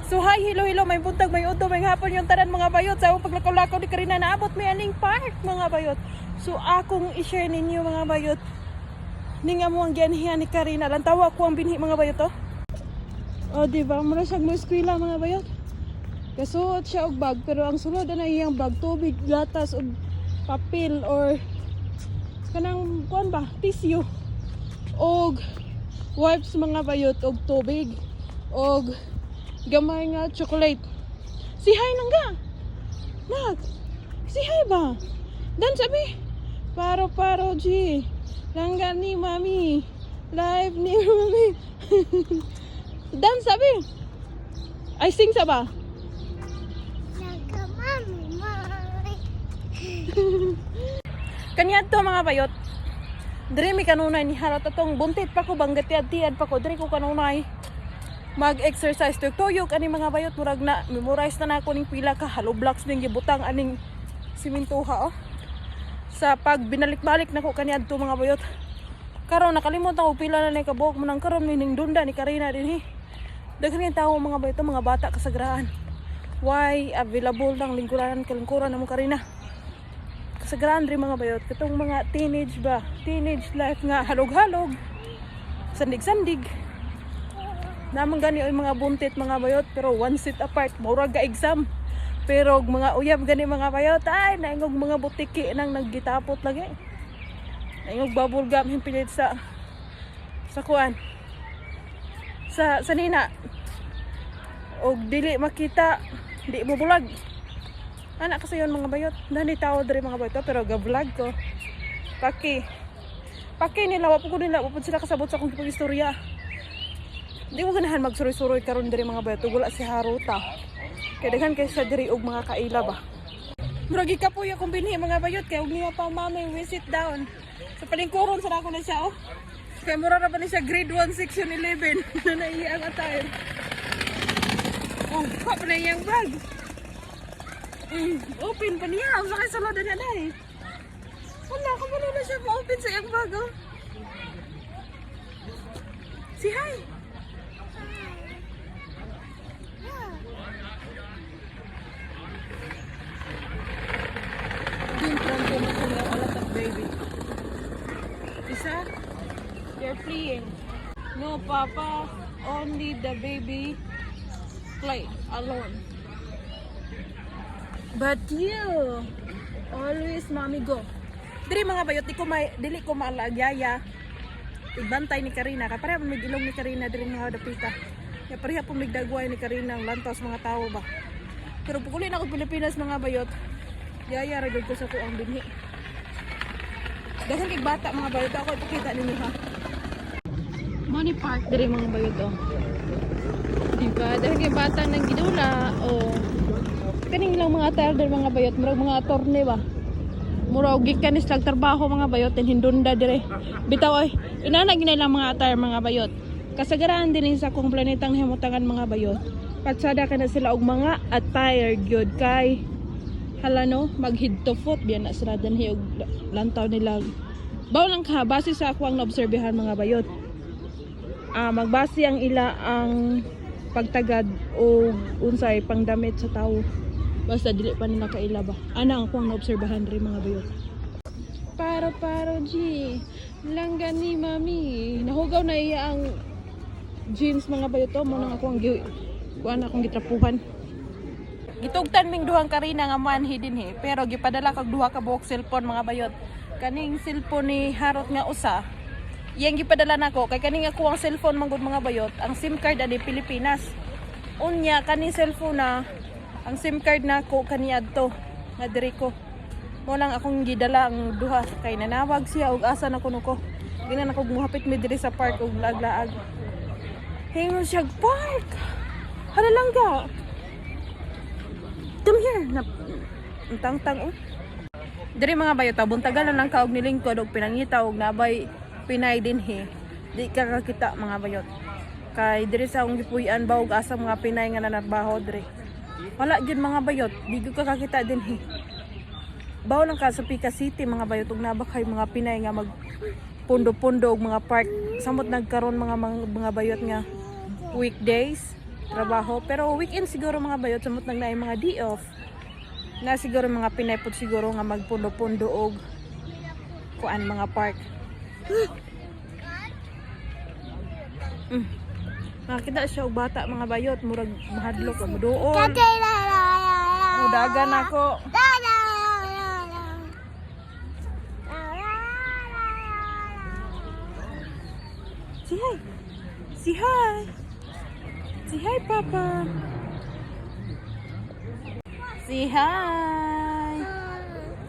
So hi, hello, may buntag, may udto, may hapon yung tanan mga bayot. Sa paglakaw-lakaw ni Karina, naabot may aning park mga bayot. So akong i-share ninyo mga bayot. Ning amo ang gianhian ni Karina. Lantawa ko ang binhi mga bayot to. O diba, mura siyang mo eskwela mga bayot. Kasuot siya og bag, pero ang sulod na iyang bag, tubig, gatas, og papel, or kanang kuan ba, tissue, og wipes mga bayot, og tubig, og gamay nga chocolate. Si hi nangga. Nak. Si hi ba? Dan sabi. Paro G. Langga ni mami. Live ni mami. Dan sabi. I sing sa ba? Langga mami. Kanya to mga bayot. Diri mi kanunay ni harot atong buntit pa ko bang gatiad-tiad pa ko. Diri ko kanunay mag-exercise tuyok ani mga bayot, murag na memorize na nako ning pila ka hollow blocks ning gibutang aning simintuha sa pag binalik-balik nako kaniadto mga bayot. Karon nakalimot ako pila na ni kabuok man ang karon ning dunda ni Karina dinhi. Daghan kay tawo mga bayot, mga bata kasagraan. Why available ng lingkuran na mo Karina. Kasagraan ri mga bayot katong mga teenage life nga halog-halog, sandig-sandig. Namang gani oy mga buntit mga bayot, pero one seat apart, murag ga exam. Pero mga uyab gani mga bayot, ay naingog mga butiki nang naggitapot lagi. Naingog bubble gum himpilit sa kuan. Sa nina. Og dili makita, di mo bulag. Anak kasi yon mga bayot. Dani tao diri mga bayot, pero ga vlog ko. Paki nila wa ko nila, wa sila kasabot sa akong istorya. Di mo ganahan magsuroy-suroy karon diri mga bayot, wala si Haruta. Kaya daghan kay sa diri og mga kaila ba. Murag ikapoy akong binhi mga bayot kay og niya pa mami we sit down. Sa palingkuron sa ako na siya oh. Kay mura na ba ni siya grade 1 section 11 na naiya ang attire. Oh, pa na iyang bag. Open pa niya, ang sakay sa loda niya dahil. Wala, kumano na siya pa-open sa iyang bag oh. Si hi. Baby. Isa, you're playing. No, Papa, only the baby play alone. But you, always mommy go. Diri mga bayot, dili ko maalagyaya. Ibantay ni Karina, kaya pareha may ilong ni Karina diri mga dapita. Kaya pareha po may dagway ni Karina ang lantos mga tao ba. Pero pukulin ako Pilipinas mga bayot, yaya ragod ko sa kuang binhi. Dahil kay bata mga bayot, ako ipakita ninyo ha. Money park diri mga bayot oh. Diba? Dahil kay bata nang gidula oh. Kaning lang mga attire diri mga bayot, murag mga attorney ba. Murag gikan is trabaho mga bayot and hindunda dire. Bitaw oy, inana ginay lang mga attire mga bayot. Kasagaraan din sa kung planetang himutangan mga bayot. Patsada ka na sila og mga attire gyud kay hala no, mag-head to foot biyan na sila dinhi og lantaw nila. Baw lang ka base sa ako ang naobserbahan mga bayot. Magbase ang ila ang pagtagad o unsay pangdamit sa tawo. Basta dili pa nila kaila ba. Ana ang ako ang naobserbahan ri mga bayot. Paro G. Langga ni mami. Nahugaw na iya ang jeans mga bayot to mo nang ako ang kuan akong gitrapuhan. Gitugtan ming duhang Karina nga manhi dinhi, pero gipadala kag duha ka buok cellphone mga bayot. Kaning cellphone ni Harot nga usa, iyang gipadala nako kay kaning ako ang cellphone manggod mga bayot, ang SIM card ani Pilipinas. Unya kaning cellphone na ang SIM card nako kaniadto nga diri ko. Mo lang akong gidala ang duha kay nanawag siya og asa na kuno ko. Ginan ako muhapit mi diri sa park og laag-laag. Hingon siya park. Hala lang ga. Come here. Tang-tang oh. Diri mga bayot, buntagan lang kaog nilingkod og pinangita og nabay Pinay dinhi. Di ka kakita mga bayot. Kay diri sa akong gipuy-an ba og asa mga Pinay nga nanarbaho diri. Wala gyud mga bayot, di gyud ka kakita dinhi. Bawo lang ka sa Pica City mga bayot og nabakay mga Pinay nga mag pundo-pundo og mga park. Samot nagkaron mga bayot nga weekdays. trabaho. Pero weekend siguro mga bayot, samot nang na yung mga day off. Na siguro mga pinaypot siguro nga magpundo-pundo og kuan mga park. Nakita siya og bata mga bayot, murag mahadlok ang muduol. Udagan ako. Say hi. Say hi. Say hi, Papa. Say hi.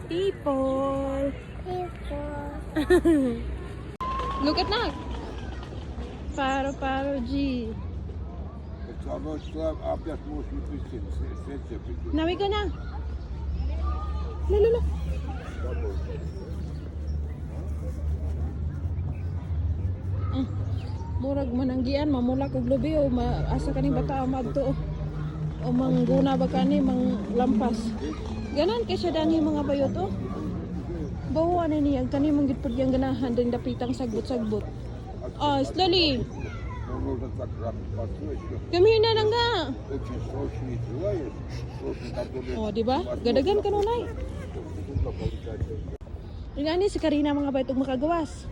People. Look at that. Paro G. Nawi ka na. Lalo. Murag mananggian, mamulak og lubi o asa kaning bata madto o mangguna ba kani mang lampas. Ganan kay siya dani mga bayot o. Bawa na niya kani mong gitpud yang ganahan din dapitang sagbot-sagbot. Slowly. Come here na lang ga. Di ba? Gadagan ka nunay. Ingani si Karina mga bayot og makagawas.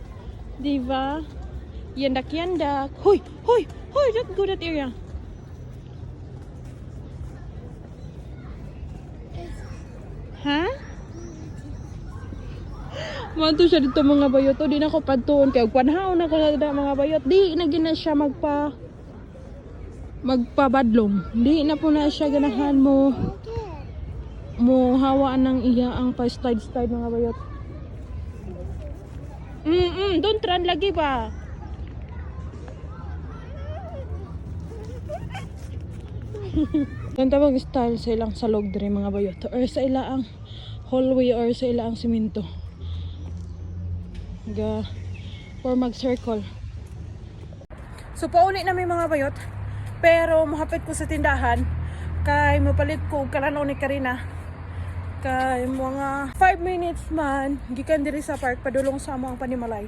Di ba? Yandak. Hoy, don't go that area. Ha? Manto siya dito mga bayot. Di na ko padtuon kay panhaon na ko na mga bayot. Di na gina siya magpabadlong. Di na po na siya ganahan mo hawaan ng iya ang pa-slide mga bayot. Don't run lagi ba? Ganito bang style sa ilang salog diri mga bayot or sa ilang hallway or sa ilang simento or mag-circle. So pauli na may mga bayot pero mahapit ko sa tindahan kay mapalit ko kalanaw ni Karina kay mga 5 minutes man gikan diri sa park padulong sa amo ang panimalay.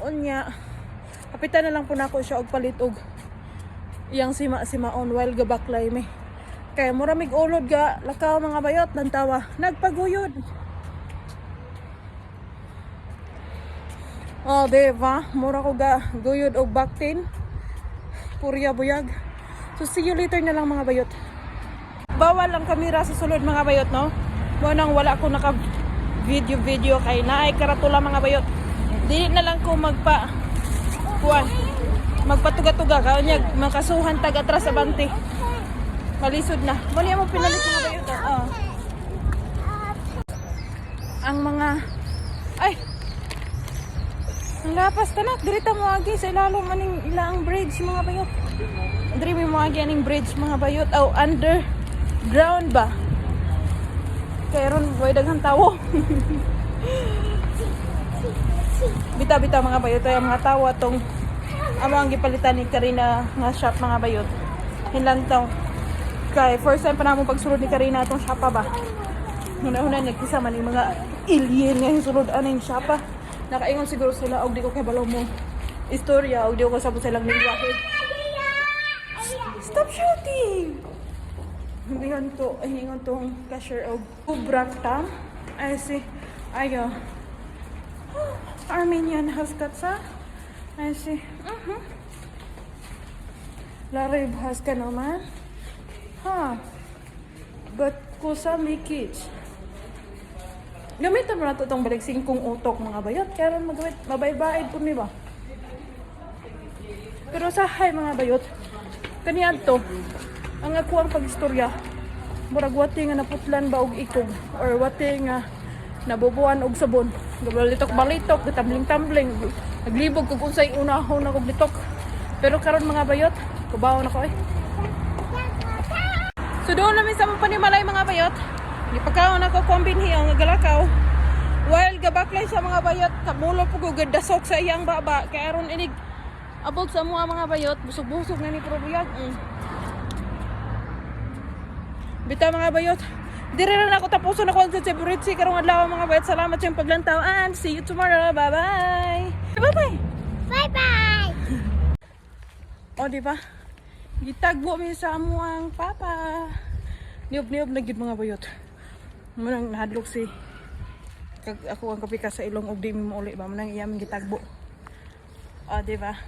Unya hapitan na lang po nako siya og palit og iyang sima-simaon while gabaklay me. Kaya muramig ulod ga lakaw mga bayot lantawa nagpaguyod. Diba? Mura ko ga guyod og baktin. Purya buyag. So see you later na lang mga bayot. Bawal ang kamera sa sulod mga bayot no. Mo nang wala ko naka video kay naay karatula mga bayot. Di na lang ko magpatuga-tuga kaunya makasuhan tag atras sa bante. Malisod na. Mali mo pinalit mga bayot. Ang mga ang lapas tanak dirita mo agi sa ilalom maning ilang bridge mga bayot. Diri mo agi aning bridge mga bayot underground ba. Kaya ron way daghang tawo. Bita mga bayot ay mga tawo atong amo ang gipalitan ni Karina nga shop mga bayot. Hinlang taw. Kay first time pa namo pagsulod ni Karina atong shop ba. Huna nagkisa man yung mga alien nga sulod aning shop. Nakaingon siguro sila og di ko kay balaw mo istorya og di ko sabot silang nilwahe. Stop shooting. Hingon tong cashier og ubrakta. I see. Ayo. Armenian haskatsa. I see. Larib haska naman. But kusa may kids. Gamitan mo na ito itong balik singkong utok mga bayot. Kaya rin magamit, mabay-baid po niba. Pero sa hay mga bayot, kaniyan to, ang ako ang pag-istorya, murag wati nga naputlan ba og ikog, or wati nga nabubuan og sabon. Balitok, tambling-tambling, naglibog kung unsay unahon na kog litok. Pero karon mga bayot, kubaw na ko So doon namin sa panimalay mga bayot. Gipakaon ako kombinhi ang galakaw. While gabaklay sa mga bayot, kamulo po ko dasok sa iyang baba. Kaya aron inig abot sa mga bayot, busog-busog na ni probiyag. Bita mga bayot. Dire na ako tapuson ako sa Ceburitsi karong adlaw mga bayot. Salamat sa iyong paglantaw and see you tomorrow. Bye-bye. Bye-bye. Bye-bye. O diba? Gitagbo mi sa amo ang papa. Niyog-niyog na gid mga bayot. Munang nahadlok si kag ako ang kapika sa ilong og di mo uli ba manang iyam gitagbo. Ah, di ba?